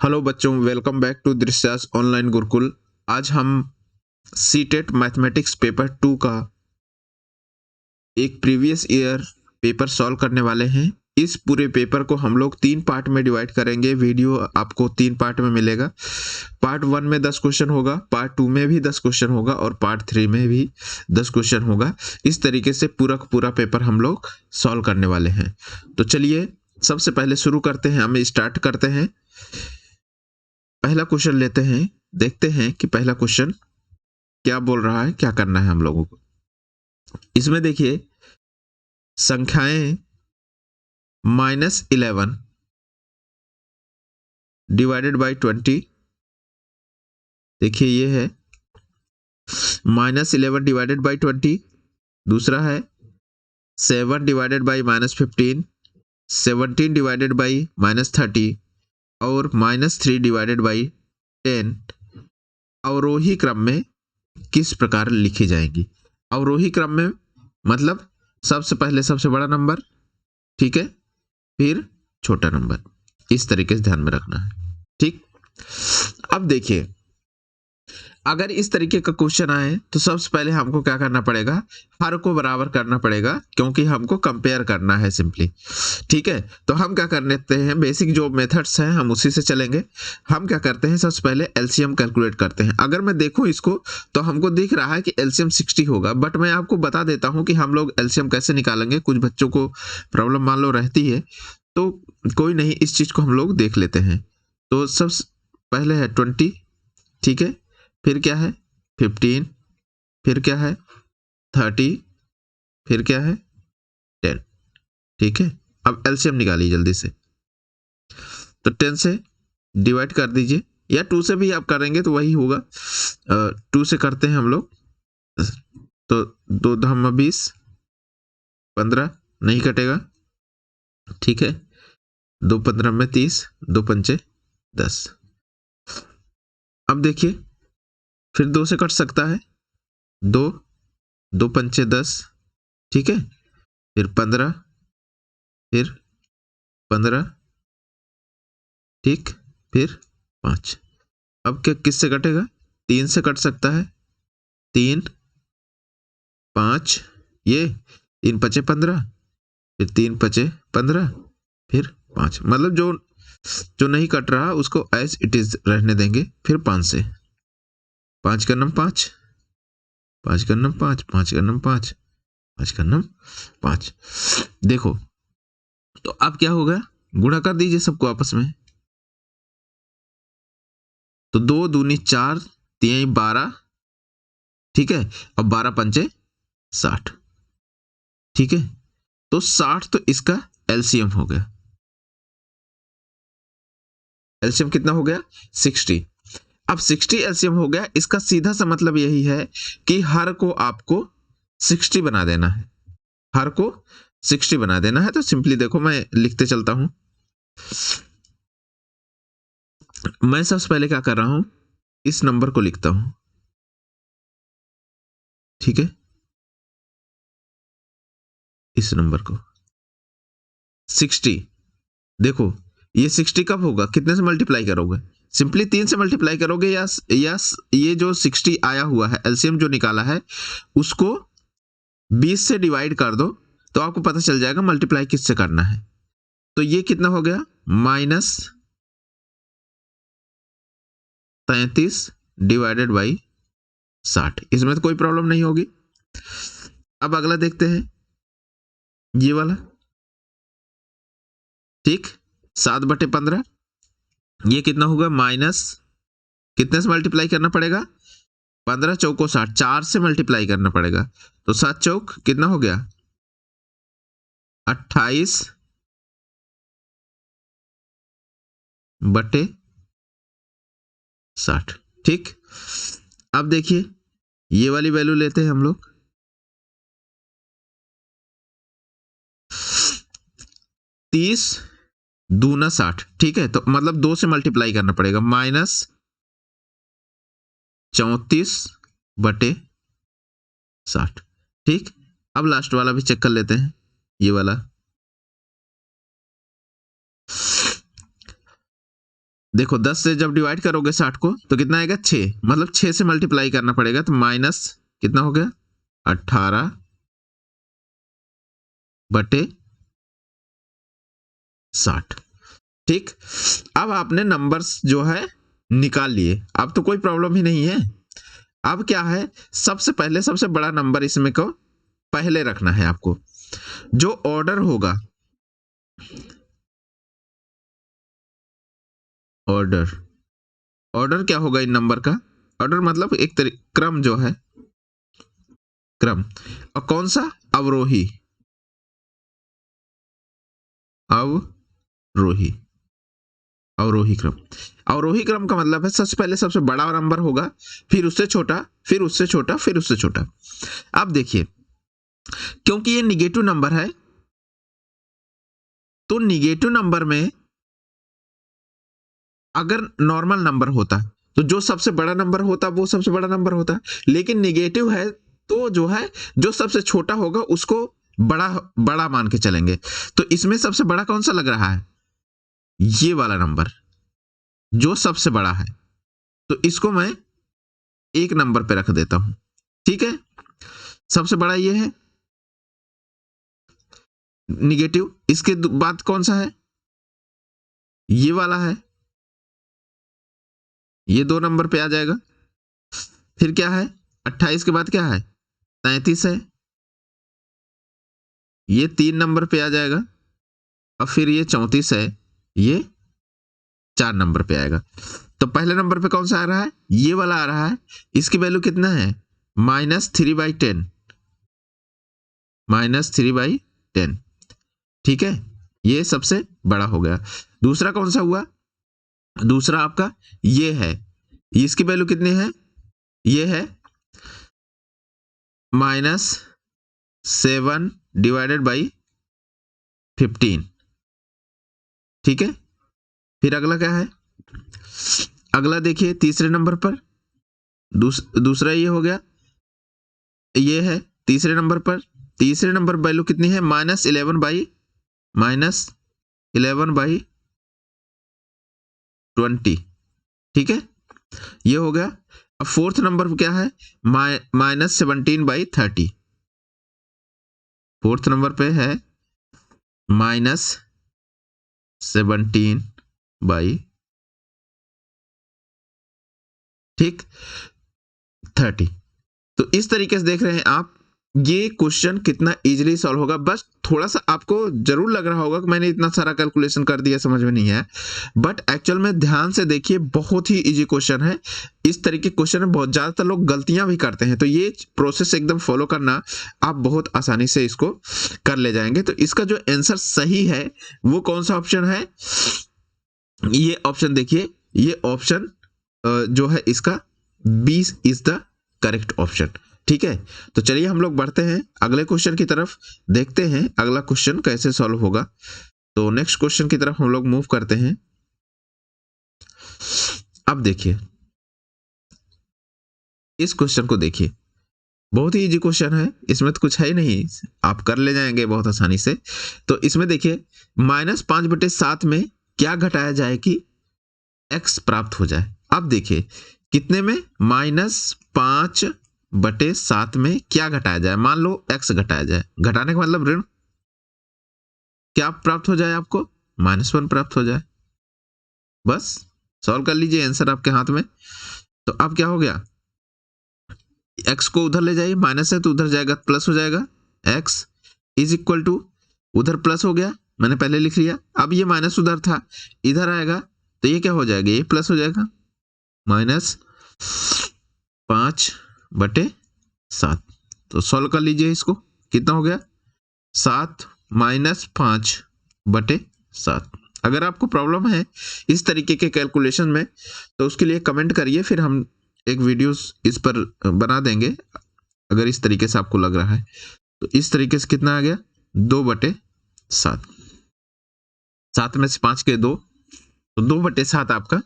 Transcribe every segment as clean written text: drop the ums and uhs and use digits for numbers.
Hello बच्चों, welcome back to Drishyas online Gurukul. आज हम सीटेट मैथमेटिक्स पेपर 2 का एक प्रीवियस ईयर पेपर सॉल्व करने वाले हैं। इस पूरे पेपर को हम लोग 3 पार्ट में डिवाइड करेंगे। वीडियो आपको 3 पार्ट में मिलेगा। पार्ट 1 में 10 क्वेश्चन होगा, पार्ट 2 में भी 10 क्वेश्चन होगा और पार्ट 3 में भी 10 क्वेश्चन होगा। इस तरीके से पूरा का पूरा पेपर हम लोग सॉल्व करने वाले हैं। तो चलिए सबसे पहले शुरू करते हैं, हम स्टार्ट करते हैं। पहला क्वेश्चन लेते हैं, देखते हैं कि पहला क्वेश्चन क्या बोल रहा है, क्या करना है हम लोगों को। इसमें देखिए संख्याएं -11 डिवाइडेड बाई 20। देखिए ये है -11 डिवाइडेड बाई 20। दूसरा है 7 डिवाइडेड बाई -15, 17 डिवाइडेड बाई -30 और -3 डिवाइडेड बाई 10 अवरोही क्रम में किस प्रकार लिखी जाएंगी। अवरोही क्रम में मतलब सबसे पहले सबसे बड़ा नंबर, ठीक है, फिर छोटा नंबर। इस तरीके से ध्यान में रखना है, ठीक। अब देखिए अगर इस तरीके का क्वेश्चन आए तो सबसे पहले हमको क्या करना पड़ेगा, हर को बराबर करना पड़ेगा, क्योंकि हमको कंपेयर करना है सिंपली, ठीक है। तो हम क्या कर लेते हैं, बेसिक जो मेथड्स हैं हम उसी से चलेंगे। हम क्या करते हैं, सबसे पहले एलसीएम कैलकुलेट करते हैं। अगर मैं देखूं इसको तो हमको दिख रहा है कि एलसीएम 60 होगा, बट मैं आपको बता देता हूं कि हम लोग एलसीएम कैसे निकालेंगे। कुछ बच्चों को प्रॉब्लम मान लो रहती है, तो कोई नहीं, इस चीज को हम लोग देख लेते हैं। तो सबसे पहले है 20, ठीक है, फिर क्या है 15, फिर क्या है 30, फिर क्या है 10, ठीक है। अब एलसीएम निकालिए जल्दी से। तो 10 से डिवाइड कर दीजिए, या 2 से भी आप करेंगे तो वही होगा। 2 से करते हैं हम लोग, तो 2 धाम 20, 15 नहीं कटेगा, ठीक है। 2 15 में 30, 2 पंचे 10। अब देखिए फिर 2 से कट सकता है, 2 2 पंचे 10, ठीक है, फिर 15, फिर 15, ठीक, फिर 5। अब क्या किससे कटेगा, 3 से कट सकता है, 3 5, ये 3 पचे 15, फिर 3 पचे 15, फिर 5। मतलब जो जो नहीं कट रहा उसको एज इट इज रहने देंगे। फिर 5 से 5 का नम 5, 5 का नम 5, 5 का नम 5, 5 का नम 5। देखो तो अब क्या होगा, गुणा कर दीजिए सबको आपस में। तो 2 दूनी 4, 3 12, ठीक है। अब 12 पंचे 60, ठीक है। तो 60 तो इसका एलसीएम हो गया। एलसीएम कितना हो गया 60। अब 60 एलसीएम हो गया, इसका सीधा सा मतलब यही है कि हर को आपको 60 बना देना है। हर को 60 बना देना है। तो सिंपली देखो मैं लिखते चलता हूं। मैं सबसे पहले क्या कर रहा हूं, इस नंबर को लिखता हूं, ठीक है। इस नंबर को 60, देखो ये 60 कब होगा, कितने से मल्टीप्लाई करोगे, सिंपली 3 से मल्टीप्लाई करोगे, या ये जो 60 आया हुआ है एलसीएम जो निकाला है उसको 20 से डिवाइड कर दो, तो आपको पता चल जाएगा मल्टीप्लाई किससे करना है। तो ये कितना हो गया, -33 डिवाइडेड बाई 60। इसमें तो कोई प्रॉब्लम नहीं होगी। अब अगला देखते हैं, ये वाला, ठीक, 7/15। ये कितना होगा, माइनस कितने से मल्टीप्लाई करना पड़ेगा, 15 चौको 60, 4 से मल्टीप्लाई करना पड़ेगा। तो 7 चौक कितना हो गया 28/60, ठीक। अब देखिए ये वाली वैल्यू लेते हैं हम लोग, 30 दूना 60, ठीक है। तो मतलब 2 से मल्टीप्लाई करना पड़ेगा, -34/60, ठीक। अब लास्ट वाला भी चेक कर लेते हैं, ये वाला देखो 10 से जब डिवाइड करोगे 60 को तो कितना आएगा 6, मतलब 6 से मल्टीप्लाई करना पड़ेगा, तो माइनस कितना हो गया 18 बटे 60। ठीक, अब आपने नंबर्स जो है निकाल लिए, अब तो कोई प्रॉब्लम ही नहीं है। अब क्या है, सबसे पहले सबसे बड़ा नंबर इसमें को पहले रखना है आपको। जो ऑर्डर होगा, ऑर्डर क्या होगा इन नंबर का, ऑर्डर मतलब एक क्रम जो है, क्रम। और कौन सा, अवरोही, अवरोही, अवरोही क्रम। अवरोही क्रम का मतलब है सबसे पहले सबसे बड़ा नंबर होगा, फिर उससे छोटा, फिर उससे छोटा, फिर उससे छोटा। अब देखिए, क्योंकि ये निगेटिव नंबर है, तो निगेटिव नंबर में अगर नॉर्मल नंबर होता तो जो सबसे बड़ा नंबर होता वो सबसे बड़ा नंबर होता, लेकिन निगेटिव है तो जो है जो सबसे छोटा होगा उसको बड़ा बड़ा मान के चलेंगे। तो इसमें सबसे बड़ा कौन सा लग रहा है, ये वाला नंबर जो सबसे बड़ा है, तो इसको मैं एक नंबर पे रख देता हूं। ठीक है, सबसे बड़ा ये है निगेटिव, इसके बाद कौन सा है, ये वाला है, ये 2 नंबर पे आ जाएगा। फिर क्या है, 28 के बाद क्या है, 33 है, ये 3 नंबर पे आ जाएगा। और फिर ये 34 है, ये 4 नंबर पे आएगा। तो पहले नंबर पे कौन सा आ रहा है, ये वाला आ रहा है, इसकी वैल्यू कितना है, -3/10, -3/10। ठीक है, ये सबसे बड़ा हो गया। दूसरा कौन सा हुआ, दूसरा आपका ये है, इसकी वैल्यू कितनी है, ये है -7/15। ठीक है, फिर अगला क्या है, अगला देखिए तीसरे नंबर पर, दूसरा ये हो गया, ये है तीसरे नंबर पर। तीसरे नंबर वैल्यू कितनी है, -11/20। ठीक है, ये हो गया। अब फोर्थ नंबर क्या है, -17/30। फोर्थ नंबर पे है -17/30। ठीक, 30। तो इस तरीके से देख रहे हैं आप, ये क्वेश्चन कितना इजीली सॉल्व होगा। बस थोड़ा सा आपको जरूर लग रहा होगा कि मैंने इतना सारा कैलकुलेशन कर दिया, समझ में नहीं है, बट एक्चुअल में ध्यान से देखिए बहुत ही इजी क्वेश्चन है। इस तरीके क्वेश्चन में बहुत ज्यादातर लोग गलतियां भी करते हैं, तो ये प्रोसेस एकदम फॉलो करना, आप बहुत आसानी से इसको कर ले जाएंगे। तो इसका जो आंसर सही है वो कौन सा ऑप्शन है, ये ऑप्शन देखिए, ये ऑप्शन जो है इसका 20 इज द करेक्ट ऑप्शन। ठीक है, तो चलिए हम लोग बढ़ते हैं अगले क्वेश्चन की तरफ, देखते हैं अगला क्वेश्चन कैसे सॉल्व होगा। तो नेक्स्ट क्वेश्चन की तरफ हम लोग मूव करते हैं। अब देखिए इस क्वेश्चन को देखिए, बहुत ही इजी क्वेश्चन है, इसमें तो कुछ है ही नहीं, आप कर ले जाएंगे बहुत आसानी से। तो इसमें देखिए -5/7 में क्या घटाया जाए कि x प्राप्त हो जाए। अब देखिए कितने में, -5/7 में क्या घटाया जाए, मान लो x घटाया जाए, घटाने का मतलब ऋण, क्या प्राप्त हो जाए आपको, -1 प्राप्त हो जाए। बस सॉल्व कर लीजिए, आंसर आपके हाथ में। तो अब क्या हो गया, x को उधर ले जाइए, माइनस है तो उधर जाएगा प्लस हो जाएगा, x इज इक्वल टू, उधर प्लस हो गया, मैंने पहले लिख लिया। अब ये माइनस उधर था, इधर आएगा तो ये क्या हो जाएगा, ये प्लस हो जाएगा, -5/7। तो सॉल्व कर लीजिए इसको, कितना हो गया, 7 -5/7। अगर आपको प्रॉब्लम है इस तरीके के कैलकुलेशन में तो उसके लिए कमेंट करिए, फिर हम एक वीडियो इस पर बना देंगे। अगर इस तरीके से आपको लग रहा है तो इस तरीके से कितना आ गया, 2/7, 7 में से 5 के 2, तो 2/7 आपका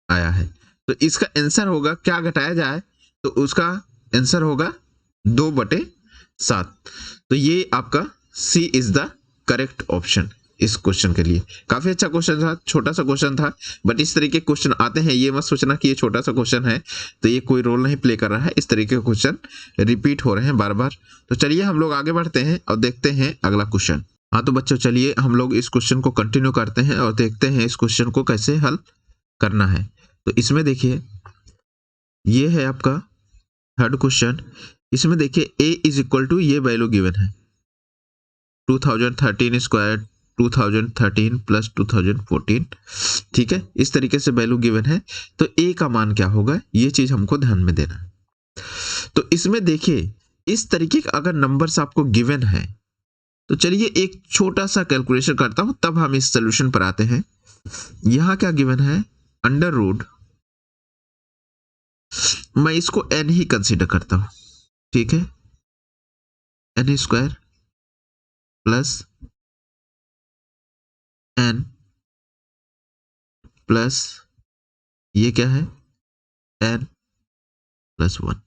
आया है। तो इसका आंसर होगा, क्या घटाया जाए तो उसका आंसर होगा 2/7। तो ये आपका सी इज द करेक्ट ऑप्शन इस क्वेश्चन के लिए। काफी अच्छा क्वेश्चन था, छोटा सा क्वेश्चन था, बट इस तरीके के क्वेश्चन आते हैं, ये मत सोचना कि ये छोटा सा क्वेश्चन है तो ये कोई रोल नहीं प्ले कर रहा है। इस तरीके के क्वेश्चन रिपीट हो रहे हैं बार बार। तो चलिए हम लोग आगे बढ़ते हैं और देखते हैं अगला क्वेश्चन। हाँ तो बच्चों चलिए हम लोग इस क्वेश्चन को कंटिन्यू करते हैं और देखते हैं इस क्वेश्चन को कैसे हल करना है। तो इसमें देखिए ये है आपका थर्ड क्वेश्चन। इसमें देखिए a इज इक्वल टू ये वैल्यू गिवन है 2013 स्क्वायर 2013 प्लस 2014, ठीक है, इस तरीके से वैल्यू गिवन है। तो a का मान क्या होगा ये चीज हमको ध्यान में देना है। तो इसमें देखिए इस तरीके का अगर नंबर्स आपको गिवन है तो चलिए एक छोटा सा कैलकुलेशन करता हूं तब हम इस सोल्यूशन पर आते हैं। यहां क्या गिवन है, अंडर रूट, मैं इसको n ही कंसीडर करता हूं, ठीक है, n square plus n plus ये क्या है n प्लस 1,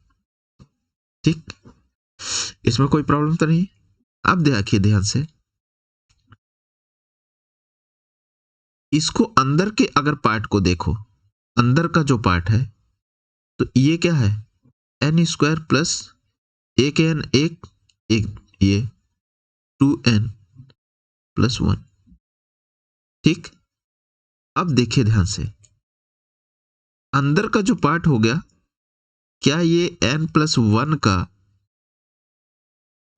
ठीक, इसमें कोई प्रॉब्लम तो नहीं। अब देखिए ध्यान से, इसको अंदर के अगर पार्ट को देखो, अंदर का जो पार्ट है तो ये क्या है n स्क्वायर प्लस एक n एक ये 2n प्लस 1, ठीक। अब देखिए ध्यान से, अंदर का जो पार्ट हो गया, क्या ये n प्लस 1 का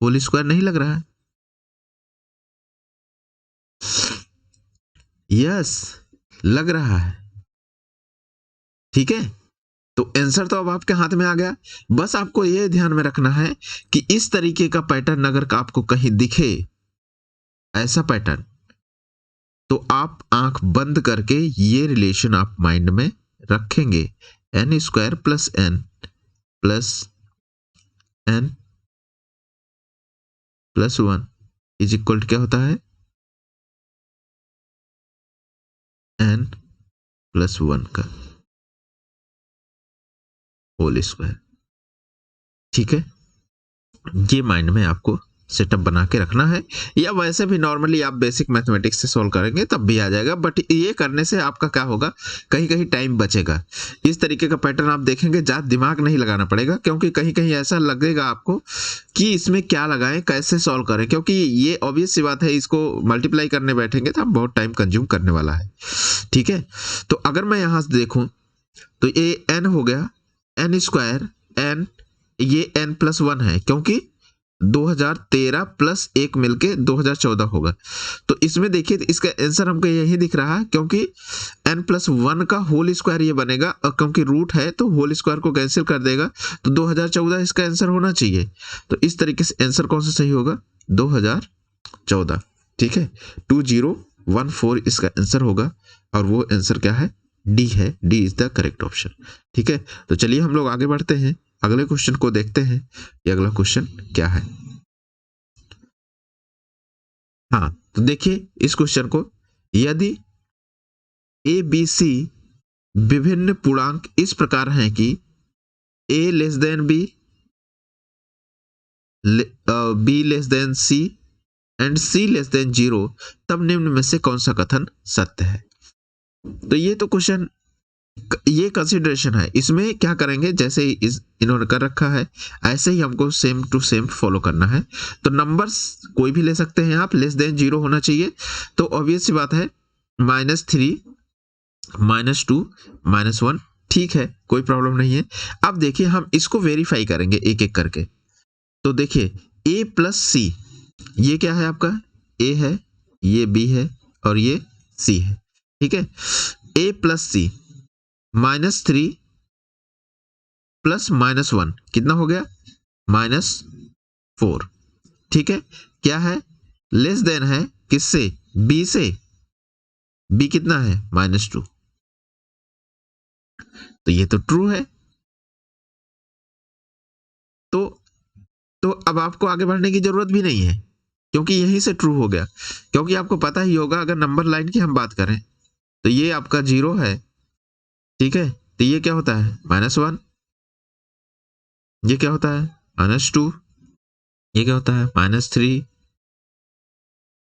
होल स्क्वायर नहीं लग रहा है? यस, लग रहा है, ठीक है। तो आंसर तो अब आपके हाथ में आ गया। बस आपको यह ध्यान में रखना है कि इस तरीके का पैटर्न अगर आपको कहीं दिखे, ऐसा पैटर्न, तो आप आंख बंद करके ये रिलेशन आप माइंड में रखेंगे, n square plus n plus 1 is equal to क्या होता है n प्लस 1 का होल स्क्वायर, ठीक है। ये माइंड में आपको सेटअप बना के रखना है, या वैसे भी नॉर्मली आप बेसिक मैथमेटिक्स से सॉल्व करेंगे तब भी आ जाएगा, बट ये करने से आपका क्या होगा, कहीं कहीं टाइम बचेगा। इस तरीके का पैटर्न आप देखेंगे, ज़्यादा दिमाग नहीं लगाना पड़ेगा, क्योंकि कहीं कहीं ऐसा लगेगा आपको कि इसमें क्या लगाएं, कैसे सॉल्व करें, क्योंकि ये ऑब्वियस सी बात है, इसको मल्टीप्लाई करने बैठेंगे तो हम बहुत टाइम कंज्यूम करने वाला है, ठीक है। तो अगर मैं यहाँ से देखूँ तो ये n हो गया, n स्क्वायर n, ये n प्लस 1 है, क्योंकि 2013 प्लस 1 मिलके 2014 होगा। तो इसमें देखिए इसका आंसर हमको यही दिख रहा है, क्योंकि n प्लस 1 का होल स्क्वायर ये बनेगा, और क्योंकि रूट है तो होल स्क्वायर को कैंसिल कर देगा, तो 2014 इसका आंसर होना चाहिए। तो इस तरीके से आंसर कौन सा सही होगा, 2014, ठीक है, 2014 इसका आंसर होगा, और वो आंसर क्या है, डी है, D is the correct option, ठीक है। तो चलिए हम लोग आगे बढ़ते हैं, अगले क्वेश्चन को देखते हैं, ये अगला क्वेश्चन क्या है। हाँ तो देखिए इस क्वेश्चन को, यदि ए बी सी विभिन्न पूर्णांक इस प्रकार हैं कि a less than b, b less than c and c less than 0, तब निम्न में से कौन सा कथन सत्य है। तो ये तो क्वेश्चन, ये कंसिडरेशन है, इसमें क्या करेंगे, जैसे इन्होंने कर रखा है ऐसे ही हमको सेम टू सेम फॉलो करना है। तो नंबर्स कोई भी ले सकते हैं आप, लेस देन 0 होना चाहिए, तो ऑब्वियस सी बात है -3 -2 -1, ठीक है, कोई प्रॉब्लम नहीं है। अब देखिए हम इसको वेरीफाई करेंगे एक एक करके। तो देखिए a प्लस सी, ये क्या है आपका, a है, ये b है और ये c है, ठीक है। a प्लस सी -3 प्लस -1 कितना हो गया, -4, ठीक है। क्या है, लेस देन है किससे, b से, b कितना है -2, तो ये तो ट्रू है। तो अब आपको आगे बढ़ने की जरूरत भी नहीं है, क्योंकि यहीं से ट्रू हो गया, क्योंकि आपको पता ही होगा अगर नंबर लाइन की हम बात करें तो ये आपका 0 है, ठीक है, तो ये क्या होता है -1, ये क्या होता है -2, ये क्या होता है -3,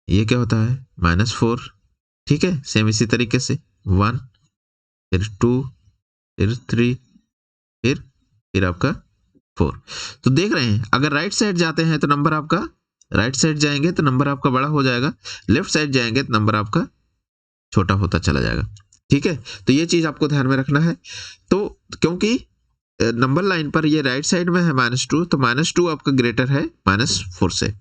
ये क्या होता है -4, ठीक है। सेम इसी तरीके से 1, फिर 2, फिर 3, फिर आपका 4। तो देख रहे हैं अगर राइट साइड जाते हैं तो नंबर आपका राइट साइड जाएंगे तो नंबर आपका बड़ा हो जाएगा, लेफ्ट साइड जाएंगे तो नंबर आपका छोटा होता चला जाएगा, ठीक है। तो ये चीज आपको ध्यान में रखना है। तो क्योंकि नंबर लाइन पर ये राइट साइड में है -2, तो -2 आपका ग्रेटर है -4 से,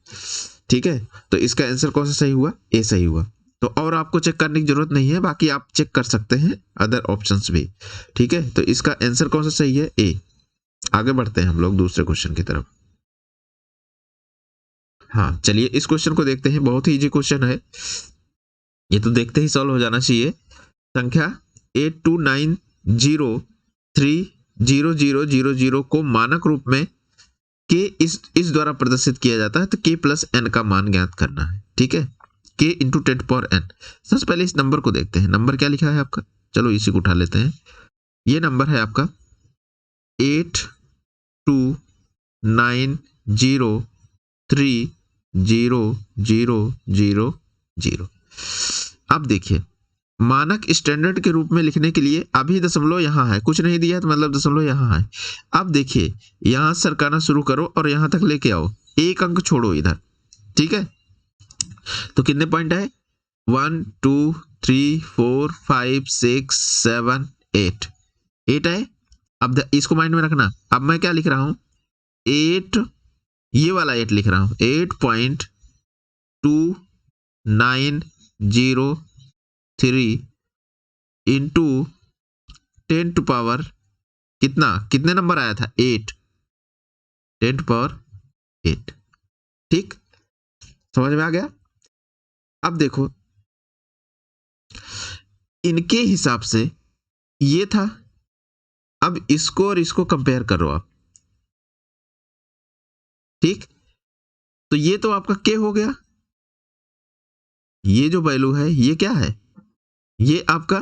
ठीक है। तो इसका आंसर कौन सा सही हुआ? ए सही हुआ। तो और आपको चेक करने की जरूरत नहीं है, बाकी आप चेक कर सकते हैं अदर ऑप्शंस भी, ठीक है। तो इसका आंसर कौन सा सही है? ए। आगे बढ़ते हैं हम लोग दूसरे क्वेश्चन की तरफ। हाँ चलिए इस क्वेश्चन को देखते हैं, बहुत ही इजी क्वेश्चन है, ये तो देखते ही सॉल्व हो जाना चाहिए। संख्या 8290300000 को मानक रूप में के इस द्वारा प्रदर्शित किया जाता है, तो k प्लस n का मान ज्ञात करना है, ठीक है। k into 10⁻n। सबसे पहले इस नंबर को देखते हैं, नंबर क्या लिखा है आपका, चलो इसी को उठा लेते हैं। ये नंबर है आपका 8290300000। अब देखिए मानक स्टैंडर्ड के रूप में लिखने के लिए अभी दशमलव यहाँ है, कुछ नहीं दिया तो मतलब दशमलव यहाँ है। अब देखिए यहाँ सरकाना शुरू करो और यहाँ तक लेके आओ, एक अंक छोड़ो इधर, ठीक है। तो कितने पॉइंट है? 1 2 3 4 5 6 7 8 है। अब इसको माइंड में रखना। अब मैं क्या लिख रहा हूं? 8, ये वाला 8 लिख रहा हूं, 8.2903 इंटू 10 टू पावर कितने नंबर आया था? 8, 10 टू पावर 8, ठीक, समझ में आ गया। अब देखो इनके हिसाब से ये था, अब इसको और इसको कंपेयर करो आप, ठीक। तो ये तो आपका के हो गया, ये जो वैल्यू है ये क्या है? ये आपका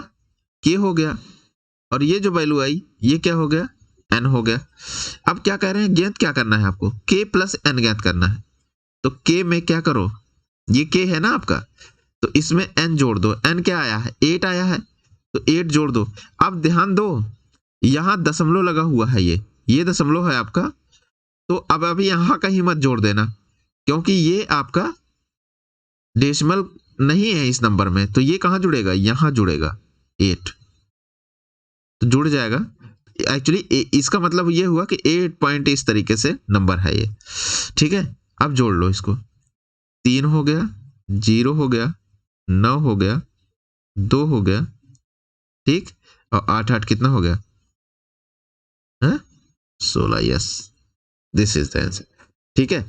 के हो गया, और ये जो वैल्यू आई ये क्या हो गया? एन हो गया। अब क्या कह रहे हैं, ज्ञात क्या करना है आपको? के प्लस एन ज्ञात करना है। तो के में क्या करो, ये के है ना आपका, तो इसमें एन जोड़ दो। एन क्या आया है? 8 आया है, तो 8 जोड़ दो। अब ध्यान दो यहां दशमलव लगा हुआ है, ये दशमलव है आपका, तो अब अभी यहां कहीं मत जोड़ देना, क्योंकि ये आपका डेसिमल नहीं है इस नंबर में, तो ये कहां जुड़ेगा? यहां जुड़ेगा 8, तो जुड़ जाएगा। एक्चुअली इसका मतलब ये हुआ कि 8 पॉइंट इस तरीके से नंबर है ये, ठीक है। अब जोड़ लो इसको, 3 हो गया, 0 हो गया, 9 हो गया, 2 हो गया, ठीक, और 8 8 कितना हो गया? 16। Yes, this is the answer, ठीक है।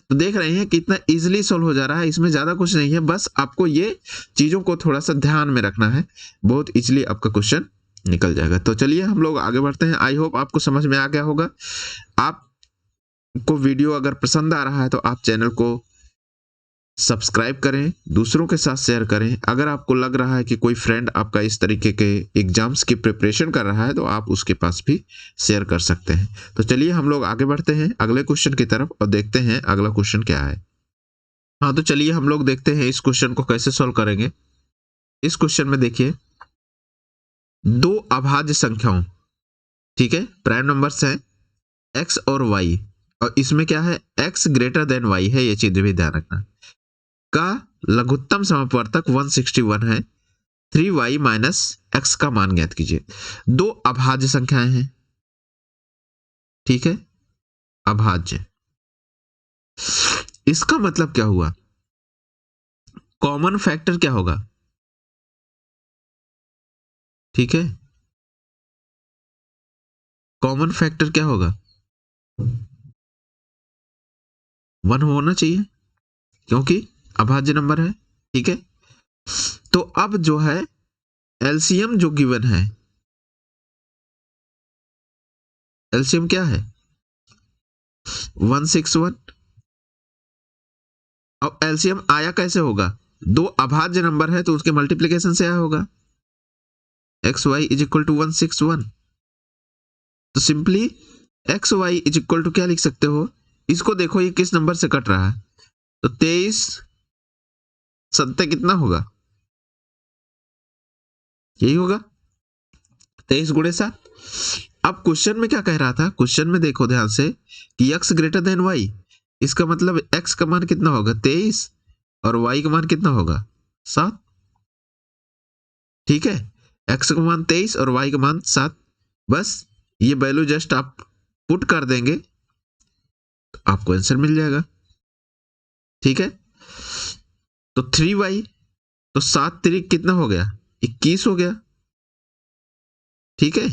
तो देख रहे हैं कितना इजीली सॉल्व हो जा रहा है, इसमें ज्यादा कुछ नहीं है, बस आपको ये चीजों को थोड़ा सा ध्यान में रखना है, बहुत इजीली आपका क्वेश्चन निकल जाएगा। तो चलिए हम लोग आगे बढ़ते हैं। आई होप आपको समझ में आ गया होगा। आपको वीडियो अगर पसंद आ रहा है तो आप चैनल को सब्सक्राइब करें, दूसरों के साथ शेयर करें। अगर आपको लग रहा है कि कोई फ्रेंड आपका इस तरीके के एग्जाम्स की प्रिपरेशन कर रहा है तो आप उसके पास भी शेयर कर सकते हैं। तो चलिए हम लोग आगे बढ़ते हैं अगले क्वेश्चन की तरफ और देखते हैं अगला क्वेश्चन क्या है। हाँ तो चलिए हम लोग देखते हैं इस क्वेश्चन को कैसे सॉल्व करेंगे। इस क्वेश्चन में देखिए दो अभाज्य संख्याओं, ठीक है, प्राइम नंबर्स हैं x और y, और इसमें क्या है? x ग्रेटर देन y है, ये चीज भी ध्यान रखना। का लघुत्तम समापवर्तक 161 है। 3y माइनस x का मान ज्ञात कीजिए। दो अभाज्य संख्याएं हैं, ठीक है, अभाज्य। इसका मतलब क्या हुआ? कॉमन फैक्टर क्या होगा? ठीक है, कॉमन फैक्टर क्या होगा? 1 होना चाहिए, क्योंकि अभाज्य नंबर है, ठीक है। तो अब जो है एलसीएम जो गिवन है, एलसीएम क्या है? 161। अब एलसीएम आया कैसे होगा? दो अभाज्य नंबर है तो उसके मल्टीप्लिकेशन से आया होगा। X Y is equal to 161, तो simply X Y is equal to क्या लिख सकते हो? इसको देखो ये किस नंबर से कट रहा है, तो 23 सत्य कितना होगा, यही होगा 23 गुणे 7। अब क्वेश्चन में क्या कह रहा था, क्वेश्चन में देखो ध्यान से कि x ग्रेटर देन y, इसका मतलब x का मान कितना होगा 23 और y का मान कितना होगा 7। ठीक है, x का मान 23 और y का मान 7। बस ये वैल्यू जस्ट आप पुट कर देंगे तो आपको आंसर मिल जाएगा। ठीक है, तो 3y, तो 7 तिरिक कितना हो गया 21 हो गया। ठीक है,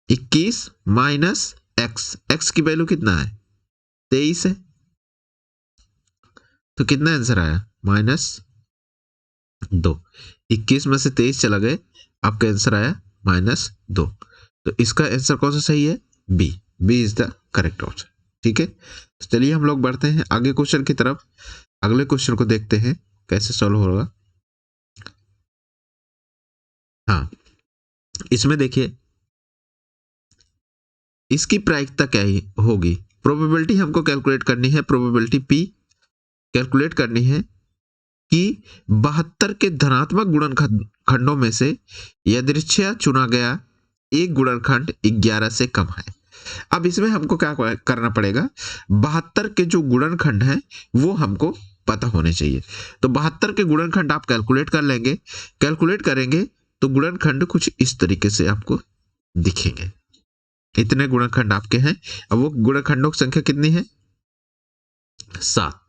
21 माइनस x की वैल्यू कितना है 23 है, तो कितना आंसर आया -2। 21 में से 23 चला गए, आपका आंसर आया -2। तो इसका आंसर कौन सा सही है, B is the correct option. ठीक है, तो चलिए हम लोग बढ़ते हैं आगे क्वेश्चन की तरफ। अगले क्वेश्चन को देखते हैं कैसे सॉल्व होगा। हाँ, इसमें देखिए इसकी प्रायिकता क्या ही होगी, प्रोबेबिलिटी हमको कैलकुलेट करनी है, प्रोबेबिलिटी पी कैलकुलेट करनी है कि 72 के धनात्मक गुणनखंडों में से यादृच्छिक चुना गया एक गुणनखंड 11 से कम है। अब इसमें हमको क्या करना पड़ेगा, 72 के जो गुणनखंड हैं वो हमको पता होने चाहिए। तो 72 के गुणनखंड आप कैलकुलेट कर लेंगे, कैलकुलेट करेंगे तो गुणनखंड कुछ इस तरीके से आपको दिखेंगे। इतने गुणनखंड आपके हैं। अब वो गुणनखंडों की संख्या कितनी है 7।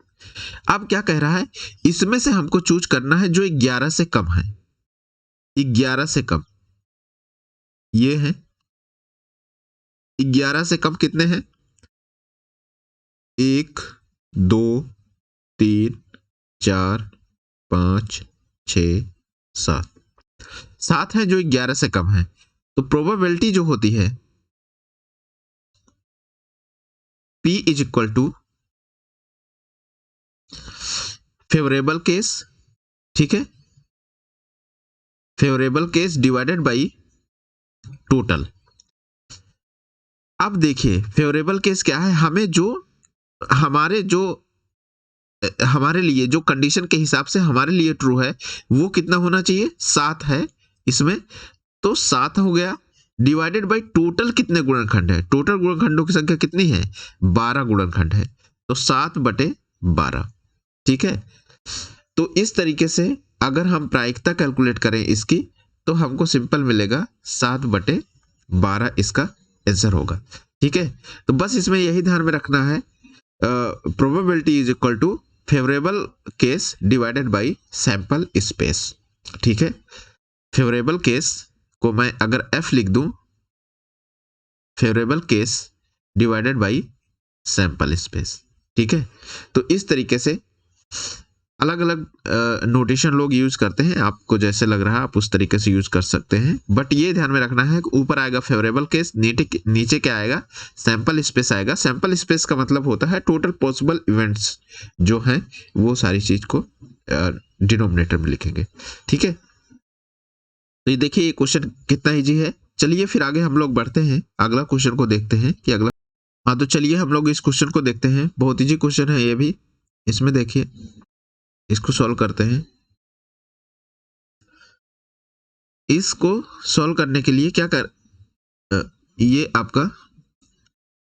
अब क्या कह रहा है, इसमें से हमको चूज करना है जो 11 से कम है। 11 से कम ये है, 11 से कम कितने हैं 1 2 3 4 5 6 7 है जो 11 से कम है। तो प्रोबेबिलिटी जो होती है P is equal to favourable case, ठीक है, favourable case divided by total. अब देखिए फेवरेबल केस क्या है, हमें जो हमारे लिए जो कंडीशन के हिसाब से हमारे लिए ट्रू है वो कितना होना चाहिए 7 है इसमें, तो 7 हो गया डिवाइडेड बाई टोटल कितने गुणनखंड है, टोटल गुणनखंडों की संख्या कितनी है 12 गुणनखंड है, तो 7/12। ठीक है, तो इस तरीके से अगर हम प्रायिकता कैलकुलेट करें इसकी तो हमको सिंपल मिलेगा 7/12 इसका आंसर होगा। ठीक है, तो बस इसमें यही ध्यान में रखना है, probability is equal to favourable case divided by sample space. ठीक है, फेवरेबल केस को मैं अगर f लिख दूं, favourable case divided by sample space. ठीक है, तो इस तरीके से अलग अलग नोटेशन लोग यूज करते हैं, आपको जैसे लग रहा है आप उस तरीके से यूज कर सकते हैं, बट ये ध्यान में रखना है ऊपर आएगा फेवरेबल केस, नीचे क्या आएगा सैंपल स्पेस आएगा। सैंपल स्पेस का मतलब होता है टोटल पॉसिबल इवेंट्स जो हैं वो सारी चीज को डिनोमिनेटर में लिखेंगे। ठीक है, तो ये देखिए ये क्वेश्चन कितना ईजी है। चलिए फिर आगे हम लोग बढ़ते हैं, अगला क्वेश्चन को देखते हैं कि अगला, हाँ तो चलिए हम लोग इस क्वेश्चन को देखते हैं, बहुत ईजी क्वेश्चन है ये भी। इसमें देखिए इसको सॉल्व करते हैं। इसको सॉल्व करने के लिए क्या ये आपका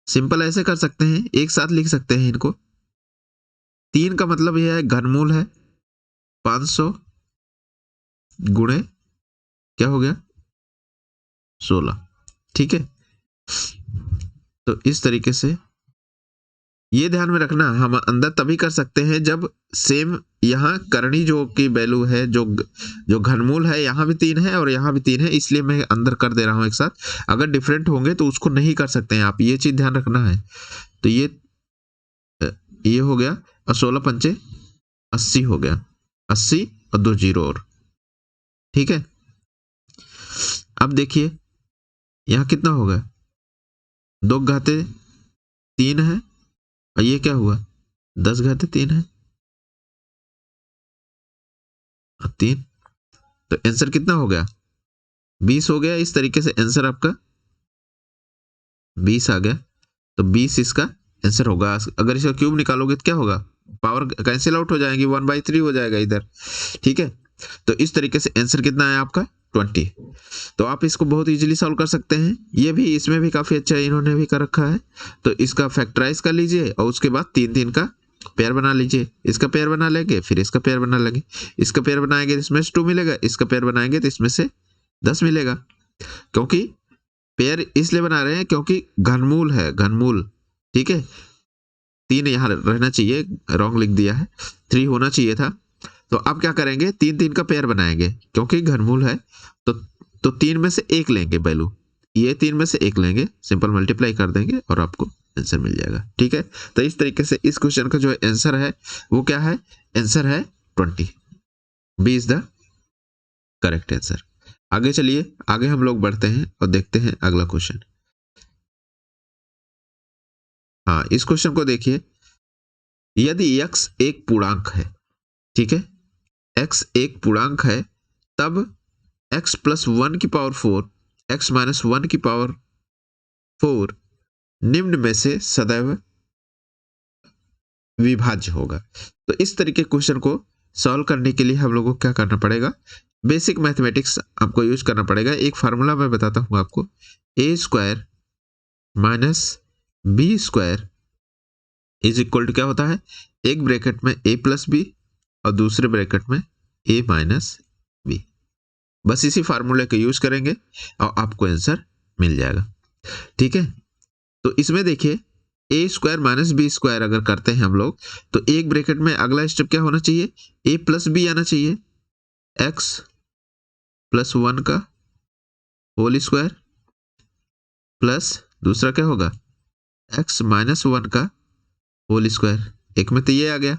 सिंपल ऐसे कर सकते हैं, एक साथ लिख सकते हैं इनको। 3 का मतलब यह है घनमूल है 500 गुणे क्या हो गया 16। ठीक है, तो इस तरीके से ये ध्यान में रखना, हम अंदर तभी कर सकते हैं जब सेम यहाँ करनी जो की वैल्यू है, जो घनमूल है यहाँ भी 3 है और यहाँ भी 3 है, इसलिए मैं अंदर कर दे रहा हूँ एक साथ। अगर डिफरेंट होंगे तो उसको नहीं कर सकते हैं आप, ये चीज ध्यान रखना है। तो ये हो गया और 16 पंचे 80 हो गया, 80 और 2 जीरो और। ठीक है, अब देखिए यहाँ कितना होगा 2 घाते 3 है और ये क्या हुआ 10 घाते 3 है और 3, तो आंसर कितना हो गया 20 हो गया। इस तरीके से आंसर आपका 20 आ गया, तो 20 इसका आंसर होगा। अगर इसका क्यूब निकालोगे तो क्या होगा पावर कैंसिल आउट हो जाएंगी, 1/3 हो जाएगा इधर, ठीक है। तो इस तरीके से आंसर कितना है आपका 20। तो आप इसको बहुत इजीली सॉल्व कर सकते हैं। ये भी इसमें भी काफ़ी अच्छा इन्होंने भी कर रखा है। तो इसका फैक्टराइज कर लीजिए और उसके बाद 3 का पेयर बना लीजिए। इसका पेयर बना लेंगे, फिर इसका पेयर बना लेंगे। इसका पेयर बनाएंगे तो इसमें से 2 मिलेगा, इसका पेयर बनाएंगे तो इसमें से 10 मिलेगा। क्योंकि पेयर इसलिए बना रहे हैं क्योंकि घनमूल है, घनमूल, ठीक है। 3 यहाँ रहना चाहिए, रॉन्ग लिख दिया है, 3 होना चाहिए था। तो अब क्या करेंगे, 3 का पेयर बनाएंगे क्योंकि घनमूल है। तो 3 में से 1 लेंगे वैल्यू, ये 3 में से 1 लेंगे, सिंपल मल्टीप्लाई कर देंगे और आपको आंसर मिल जाएगा, ठीक है। तो इस तरीके से इस क्वेश्चन का जो आंसर है वो क्या है, आंसर है 20। B is the correct answer. आगे चलिए, आगे हम लोग बढ़ते हैं और देखते हैं अगला क्वेश्चन। हाँ, इस क्वेश्चन को देखिए, यदि x एक पूर्णांक है, ठीक है, x एक पूर्णांक है, तब x + 1 की पावर 4 x - 1 की पावर 4 निम्न में से सदैव विभाज्य होगा। तो इस तरीके क्वेश्चन को सॉल्व करने के लिए हम लोगों को क्या करना पड़ेगा, बेसिक मैथमेटिक्स हमको यूज करना पड़ेगा। एक फार्मूला मैं बताता हूँ आपको, a² - b² is equal to क्या होता है, एक ब्रैकेट में a + b और दूसरे ब्रैकेट में a - b। बस इसी फार्मूले का यूज करेंगे और आपको आंसर मिल जाएगा, ठीक है। तो इसमें देखिए a² - b² अगर करते हैं हम लोग, तो एक ब्रैकेट में अगला स्टेप क्या होना चाहिए, a + b आना चाहिए, x + 1 का होल स्क्वायर प्लस दूसरा क्या होगा, x - 1 का होल स्क्वायर। एक में तो ये आ गया,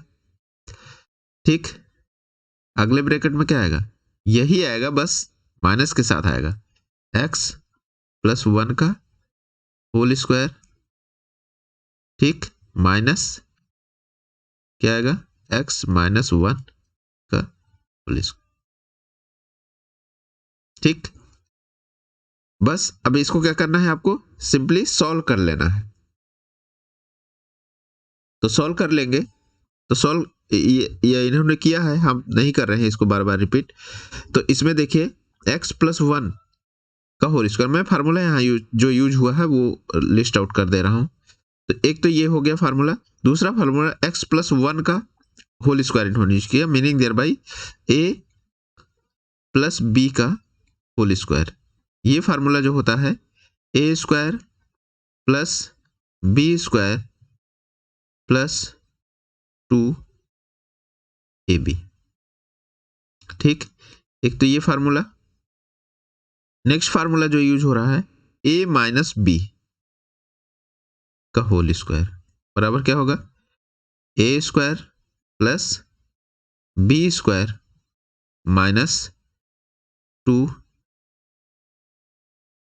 ठीक। अगले ब्रैकेट में क्या आएगा, यही आएगा, बस माइनस के साथ आएगा, x + 1 का होल स्क्वायर, ठीक, माइनस क्या आएगा, x - 1 का होल स्क्वायर, ठीक। बस अब इसको क्या करना है, आपको सिंपली सॉल्व कर लेना है। तो सॉल्व कर लेंगे, तो सॉल्व ये इन्होंने किया है, हम नहीं कर रहे हैं इसको बार बार रिपीट। तो इसमें देखिए x + 1 का होल स्क्वायर, मैं फार्मूला यहाँ जो यूज हुआ है वो लिस्ट आउट कर दे रहा हूँ। तो एक तो ये हो गया फार्मूला, दूसरा फार्मूला x + 1 का होल स्क्वायर इन्होंने यूज किया, meaning there by a + b का होल स्क्वायर। ये फार्मूला जो होता है a² + b² + 2ab, ठीक। एक तो ये फार्मूला, नेक्स्ट फार्मूला जो यूज हो रहा है a - b का होल स्क्वायर बराबर क्या होगा, a² + b² -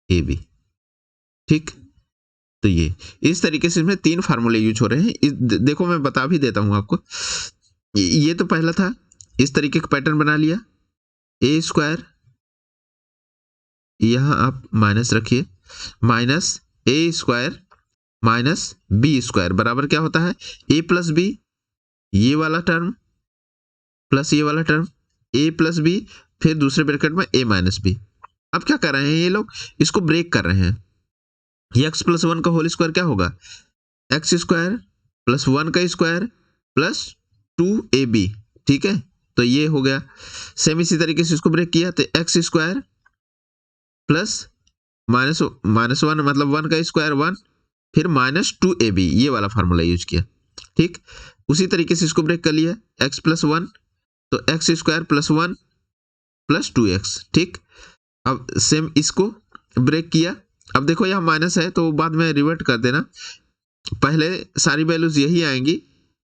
2ab, ठीक। तो ये इस तरीके से इसमें 3 फार्मूले यूज हो रहे हैं। देखो मैं बता भी देता हूं आपको, ये तो पहला था, इस तरीके का पैटर्न बना लिया, a², यहां आप माइनस रखिए, -a² - b² बराबर क्या होता है, a + b, ये वाला टर्म प्लस ये वाला टर्म, a + b, फिर दूसरे ब्रैकेट में a - b। अब क्या कर रहे हैं ये लोग, इसको ब्रेक कर रहे हैं। ये x + 1 का होल स्क्वायर क्या होगा, x² + 1 का स्क्वायर प्लस 2ab, ठीक है। तो ये हो गया, सेम इसी तरीके से इसको ब्रेक किया तो x² प्लस -1 मतलब 1 का स्क्वायर 1, फिर -2ab, ये वाला फार्मूला यूज किया, ठीक। उसी तरीके से इसको ब्रेक कर लिया, x + 1 तो x² + 1 + 2x, ठीक। अब सेम इसको ब्रेक किया, अब देखो यहाँ माइनस है तो बाद में रिवर्ट कर देना, पहले सारी वैल्यूज यही आएंगी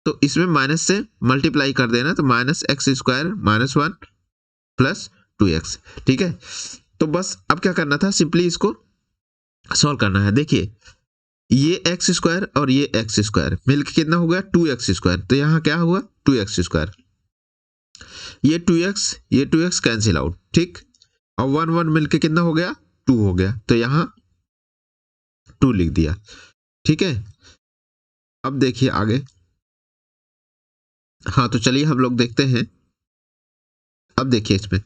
तो इसमें माइनस से मल्टीप्लाई कर देना, तो -x² - 1 + 2x, ठीक है। तो बस अब क्या करना था, सिंपली इसको सॉल्व करना है। देखिए ये x² और ये x² मिलकर कितना हो गया, 2x², तो यहाँ क्या हुआ 2x², ये 2x कैंसिल आउट, ठीक। और 1 1 मिलके कितना हो गया, 2 हो गया, तो यहां 2 लिख दिया, ठीक है। अब देखिए आगे, हाँ तो चलिए हम लोग देखते हैं। अब देखिए इसमें,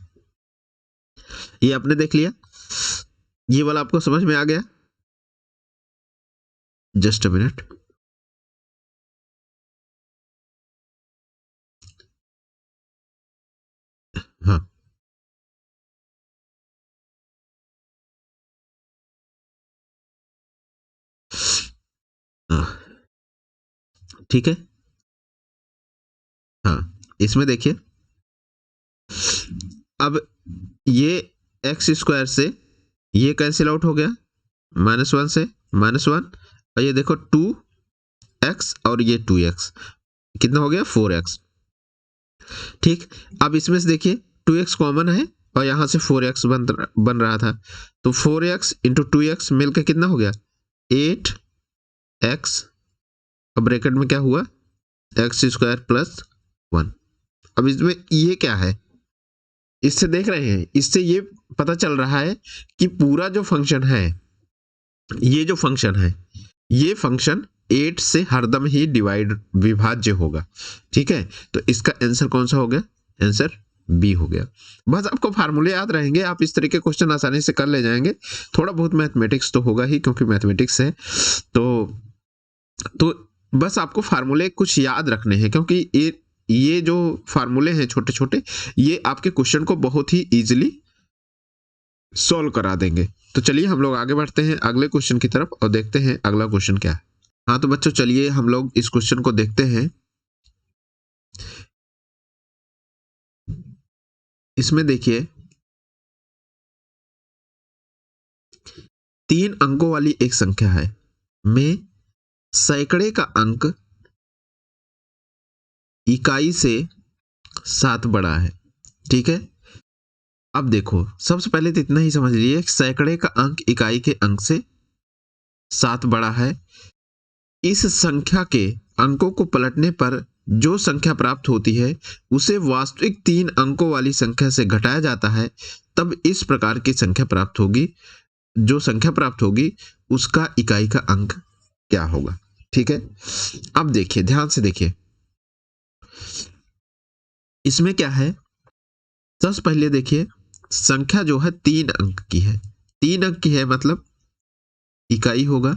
ये आपने देख लिया, ये वाला आपको समझ में आ गया? Just a minute. हाँ हाँ, ठीक है। हाँ इसमें देखिए, अब ये एक्स स्क्वायर से ये कैंसिल आउट हो गया, -1 से -1, और ये देखो 2x और ये 2x, कितना हो गया 4x। ठीक, अब इसमें से देखिए 2x कॉमन है और यहां से 4x बन रहा था, तो 4x इंटू 2x मिलकर कितना हो गया 8x, अब ब्रैकेट में क्या हुआ एक्स स्क्वायर प्लस 1। अब इसमें ये क्या है, इससे देख रहे हैं, इससे ये पता चल रहा है कि पूरा जो फंक्शन है, ये जो फंक्शन है, ये फंक्शन 8 से हरदम ही विभाज्य होगा। ठीक है, तो इसका आंसर कौन सा हो गया, आंसर बी हो गया। बस आपको फार्मूले याद रहेंगे, आप इस तरह के क्वेश्चन आसानी से कर ले जाएंगे। थोड़ा बहुत मैथमेटिक्स तो होगा ही, क्योंकि मैथमेटिक्स है, तो बस आपको फार्मूले कुछ याद रखने हैं, क्योंकि ये जो फार्मूले हैं छोटे छोटे, ये आपके क्वेश्चन को बहुत ही इजीली सॉल्व करा देंगे। तो चलिए हम लोग आगे बढ़ते हैं अगले क्वेश्चन की तरफ और देखते हैं अगला क्वेश्चन क्या है। हाँ तो बच्चों चलिए हम लोग इस क्वेश्चन को देखते हैं। इसमें देखिए 3 अंकों वाली एक संख्या है, में सैकड़े का अंक इकाई से 7 बड़ा है। ठीक है, अब देखो सबसे पहले तो इतना ही समझ लीजिए, सैकड़े का अंक इकाई के अंक से 7 बड़ा है। इस संख्या के अंकों को पलटने पर जो संख्या प्राप्त होती है उसे वास्तविक 3 अंकों वाली संख्या से घटाया जाता है, तब इस प्रकार की संख्या प्राप्त होगी। जो संख्या प्राप्त होगी उसका इकाई का अंक क्या होगा। ठीक है, अब देखिए ध्यान से देखिए, इसमें क्या है, सबसे पहले देखिए संख्या जो है 3 अंक की है, 3 अंक की है मतलब इकाई होगा,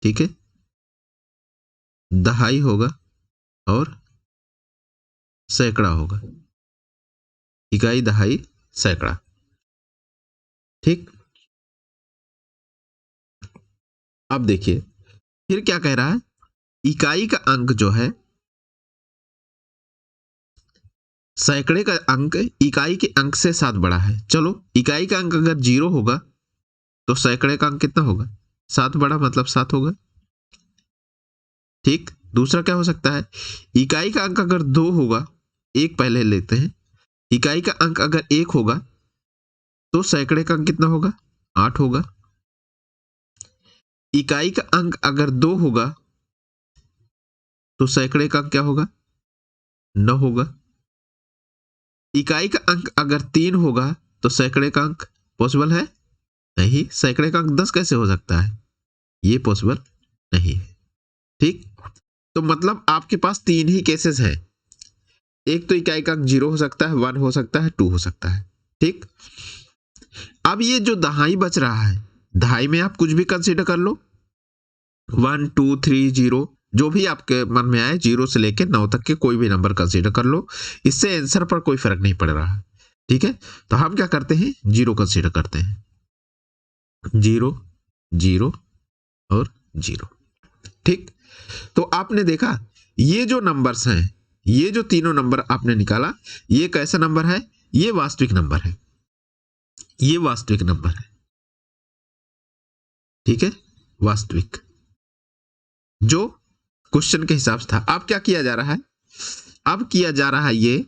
ठीक है, दहाई होगा और सैकड़ा होगा, इकाई दहाई सैकड़ा। ठीक, अब देखिए फिर क्या कह रहा है, इकाई का अंक जो है, सैकड़े का अंक इकाई के अंक से 7 बड़ा है। चलो इकाई का अंक अगर 0 होगा तो सैकड़े का अंक कितना होगा 7 बड़ा, मतलब 7 होगा। ठीक, दूसरा क्या हो सकता है, इकाई का अंक अगर 2 होगा, एक पहले लेते हैं, इकाई का अंक अगर 1 होगा तो सैकड़े का अंक कितना होगा 8 होगा। इकाई का अंक अगर 2 होगा तो सैकड़े का अंक क्या होगा 9 होगा। इकाई का अंक अगर 3 होगा तो सैकड़े का अंक पॉसिबल है नहीं, सैकड़े का अंक 10 कैसे हो सकता है, ये पॉसिबल नहीं है। ठीक, तो मतलब आपके पास 3 ही केसेस हैं, एक तो इकाई का अंक 0 हो सकता है, 1 हो सकता है, 2 हो सकता है। ठीक, अब ये जो दहाई बच रहा है, दहाई में आप कुछ भी कंसीडर कर लो, 1 2 3 0, जो भी आपके मन में आए, 0 से लेकर 9 तक के कोई भी नंबर कंसीडर कर लो, इससे आंसर पर कोई फर्क नहीं पड़ रहा। ठीक है, तो हम क्या करते हैं 0 कंसीडर करते हैं, 0 0 और 0। ठीक, तो आपने देखा ये जो नंबर्स हैं, ये जो तीनों नंबर आपने निकाला, ये कैसा नंबर है, ये वास्तविक नंबर है, ये वास्तविक नंबर है। ठीक है, वास्तविक, जो क्वेश्चन के हिसाब से था। अब क्या किया जा रहा है, अब किया जा रहा है ये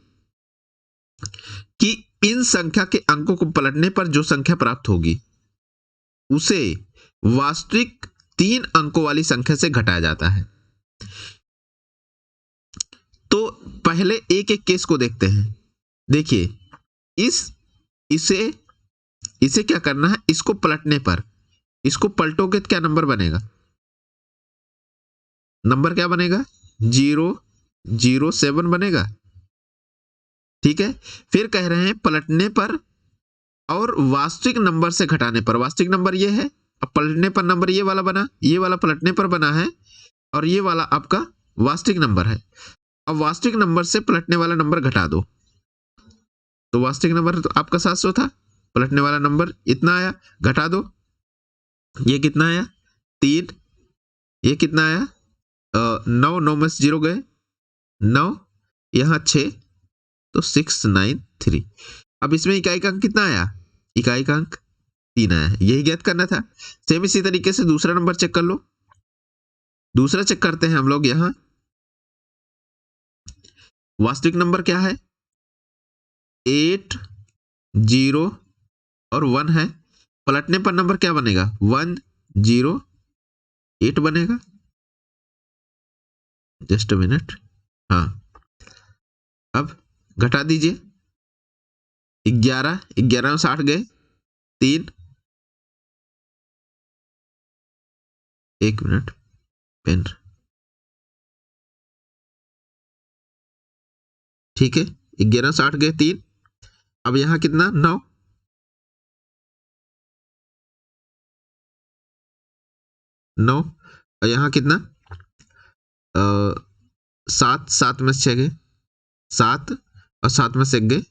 कि इन संख्या के अंकों को पलटने पर जो संख्या प्राप्त होगी उसे वास्तविक 3 अंकों वाली संख्या से घटाया जाता है। तो पहले एक एक केस को देखते हैं। देखिए इसे इसे क्या करना है, इसको पलटने पर, इसको पलटोगे तो क्या नंबर बनेगा, नंबर क्या बनेगा 0 07 बनेगा। ठीक है, फिर कह रहे हैं पलटने पर और वास्तविक नंबर से घटाने पर। वास्तविक नंबर ये है, अब पलटने पर नंबर ये वाला बना, ये वाला पलटने पर बना है, और ये वाला आपका वास्तविक नंबर है। अब वास्तविक नंबर से पलटने वाला नंबर घटा दो, तो वास्तविक नंबर तो आपका 700 था, पलटने वाला नंबर इतना आया, घटा दो, ये कितना आया 3, ये कितना आया 9, 9 में से 0 गए 9, यहाँ 6, तो 693। अब इसमें इकाई का अंक कितना आया, इकाई का अंक 3 आया है, यही ज्ञात करना था। सेम इसी तरीके से दूसरा नंबर चेक कर लो। दूसरा चेक करते हैं हम लोग। यहां वास्तविक नंबर क्या है 8, 0 और 1 है, पलटने पर नंबर क्या बनेगा 108 बनेगा। जस्ट अ मिनट, हाँ, अब घटा दीजिए, 11, 11 में 60 गए 3, 1 मिनट पेन, ठीक है, 11 में 60 गए 3, अब यहां कितना 9, 9 और यहां कितना 7, 7 में से 6 गए 7 और 7 में से 1 गए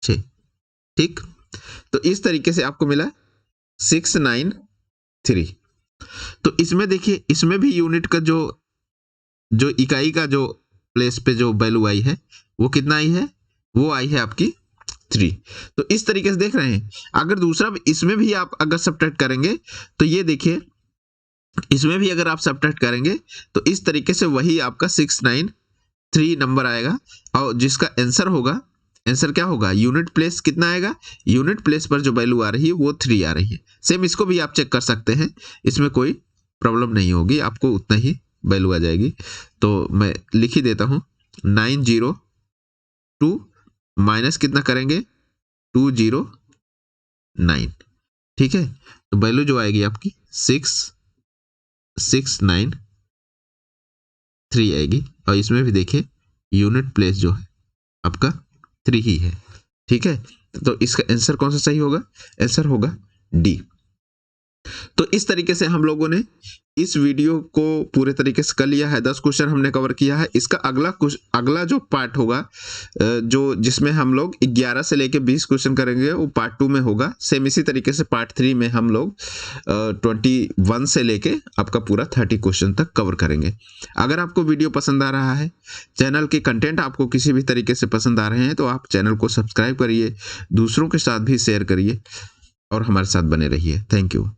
6। ठीक, तो इस तरीके से आपको मिला 693। तो इसमें देखिए, इसमें भी यूनिट का जो इकाई का जो प्लेस पे जो वैल्यू आई है वो कितना आई है, वो आई है आपकी 3। तो इस तरीके से देख रहे हैं। अगर दूसरा इसमें भी आप अगर सब्ट्रैक्ट करेंगे तो ये देखिए, इसमें भी अगर आप सब्ट्रैक्ट करेंगे तो इस तरीके से वही आपका 693 नंबर आएगा, और जिसका आंसर होगा, आंसर क्या होगा, यूनिट प्लेस कितना आएगा, यूनिट प्लेस पर जो वैल्यू आ रही है वो 3 आ रही है। सेम इसको भी आप चेक कर सकते हैं, इसमें कोई प्रॉब्लम नहीं होगी, आपको उतना ही वैल्यू आ जाएगी। तो मैं लिख ही देता हूं 902 माइनस कितना करेंगे 209। ठीक है, तो वैल्यू जो आएगी आपकी 693 आएगी, और इसमें भी देखिए यूनिट प्लेस जो है आपका 3 ही है। ठीक है, तो इसका आंसर कौन सा सही होगा, आंसर होगा डी। तो इस तरीके से हम लोगों ने इस वीडियो को पूरे तरीके से कर लिया है। 10 क्वेश्चन हमने कवर किया है। इसका अगला जो पार्ट होगा, जो जिसमें हम लोग 11 से लेके 20 क्वेश्चन करेंगे, वो पार्ट 2 में होगा। सेम इसी तरीके से पार्ट 3 में हम लोग 21 से लेके आपका पूरा 30 क्वेश्चन तक कवर करेंगे। अगर आपको वीडियो पसंद आ रहा है, चैनल के कंटेंट आपको किसी भी तरीके से पसंद आ रहे हैं, तो आप चैनल को सब्सक्राइब करिए, दूसरों के साथ भी शेयर करिए और हमारे साथ बने रहिए। Thank you.